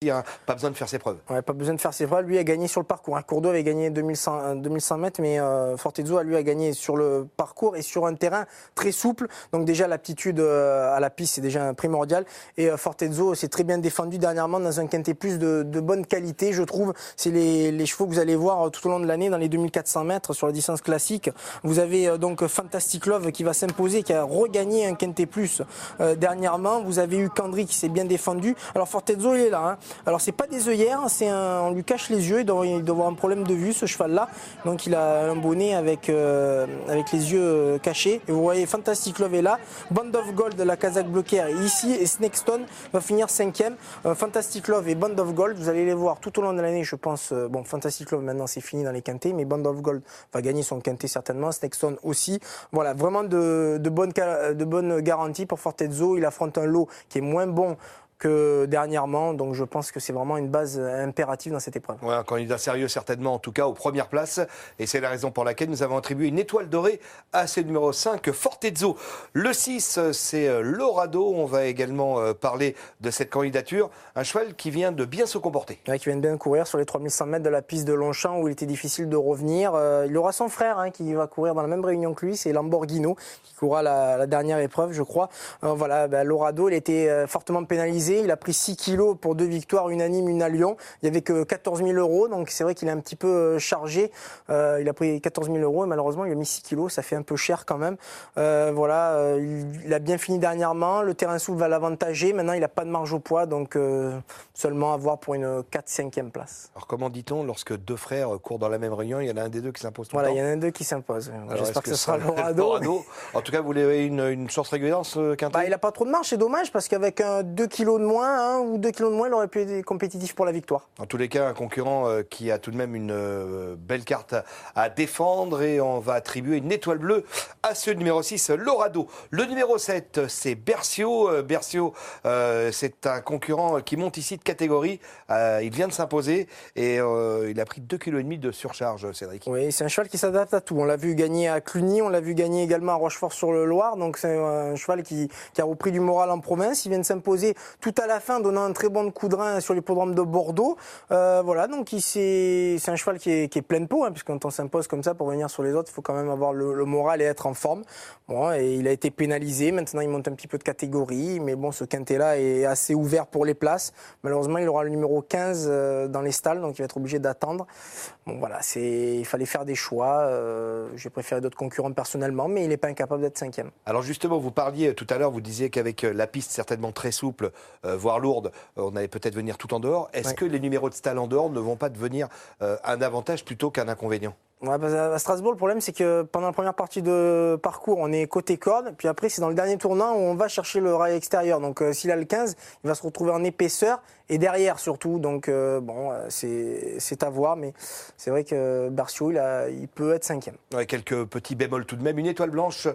Hein, pas besoin de faire ses preuves. Ouais, pas besoin de faire ses preuves. Lui a gagné sur le parcours. Courdeau avait gagné 2100 mètres, mais Fortezzo lui a gagné sur le parcours et sur un terrain très souple. Donc déjà l'aptitude à la piste c'est déjà primordial. Et Fortezzo s'est très bien défendu dernièrement dans un quintet plus de bonne qualité, je trouve. C'est les chevaux que vous allez voir tout au long de l'année dans les 2400 mètres sur la distance classique. Vous avez donc Fantastic Love qui va s'imposer, qui a regagné un quintet plus dernièrement. Vous avez eu Candry qui s'est bien défendu. Alors Fortezzo il est là. Hein. Alors c'est pas des œillères, on lui cache les yeux, il doit avoir un problème de vue ce cheval-là. Donc il a un bonnet avec les yeux cachés. Et vous voyez Fantastic Love est là, Band of Gold, la Kazakh bloquée est ici et Snakestone va finir 5e. Fantastic Love et Band of Gold, vous allez les voir tout au long de l'année je pense. Bon Fantastic Love maintenant c'est fini dans les quintets, mais Band of Gold va gagner son quintet certainement, Snakestone aussi. Voilà, vraiment de bonnes garanties pour Fortezzo. Il affronte un lot qui est moins bon que dernièrement, donc je pense que c'est vraiment une base impérative dans cette épreuve. Ouais, un candidat sérieux certainement, en tout cas aux premières places, et c'est la raison pour laquelle nous avons attribué une étoile dorée à ce numéro 5, Fortezzo. Le 6, c'est Lorado, on va également parler de cette candidature, un cheval qui vient de bien se comporter. Ouais, qui vient de bien courir sur les 3100 mètres de la piste de Longchamp où il était difficile de revenir. Il aura son frère qui va courir dans la même réunion que lui, c'est Lamborghino, qui courra la dernière épreuve je crois. Voilà, Lorado, il était fortement pénalisé. Il a pris 6 kilos pour 2 victoires, une à Nîmes, une à Lyon. Il n'y avait que 14 000 €, donc c'est vrai qu'il est un petit peu chargé. Il a pris 14 000 € et malheureusement il a mis 6 kilos, ça fait un peu cher quand même. Voilà, il a bien fini dernièrement, le terrain souple va l'avantager. Maintenant il n'a pas de marge au poids, donc seulement à voir pour une 4-5e place. Alors comment dit-on lorsque deux frères courent dans la même réunion, il y en a un des deux qui s'impose tout le temps? Voilà, il y en a un d'eux qui s'impose. J'espère que ce sera Lorado. En tout cas, vous avez une chance régulière dans ce quintet? Il n'a pas trop de marge, c'est dommage parce qu'avec 2 kilos de moins, 1 ou 2 kilos de moins, il aurait pu être compétitif pour la victoire. En tous les cas, un concurrent qui a tout de même une belle carte à défendre et on va attribuer une étoile bleue à ce numéro 6, Lorado. Le numéro 7, c'est Bercio. Bercio, c'est un concurrent qui monte ici de catégorie. Il vient de s'imposer et il a pris 2,5 kg de surcharge, Cédric. Oui, c'est un cheval qui s'adapte à tout. On l'a vu gagner à Cluny, on l'a vu gagner également à Rochefort-sur-le-Loir. Donc c'est un cheval qui a repris du moral en province. Il vient de s'imposer tout à la fin, donnant un très bon coup de rein sur l'hippodrome de Bordeaux. Voilà, donc c'est un cheval qui est plein de peau, hein, puisque quand on s'impose comme ça pour venir sur les autres, il faut quand même avoir le moral et être en forme. Bon, et il a été pénalisé. Maintenant, il monte un petit peu de catégorie, mais bon, ce quintet-là est assez ouvert pour les places. Malheureusement, il aura le numéro 15 dans les stalles, donc il va être obligé d'attendre. Bon, voilà, il fallait faire des choix. J'ai préféré d'autres concurrents personnellement, mais il n'est pas incapable d'être 5e. Alors justement, vous parliez tout à l'heure, vous disiez qu'avec la piste certainement très souple, voire lourde, on allait peut-être venir tout en dehors. Est-ce que les numéros de stalles en dehors ne vont pas devenir un avantage plutôt qu'un inconvénient? Ouais, à Strasbourg, le problème, c'est que pendant la première partie de parcours, on est côté corde, puis après, c'est dans le dernier tournant où on va chercher le rail extérieur. Donc, s'il a le 15, il va se retrouver en épaisseur et derrière surtout. Donc, bon, c'est à voir, mais c'est vrai que Bercio, il peut être 5e. Ouais, quelques petits bémols tout de même. Une étoile blanche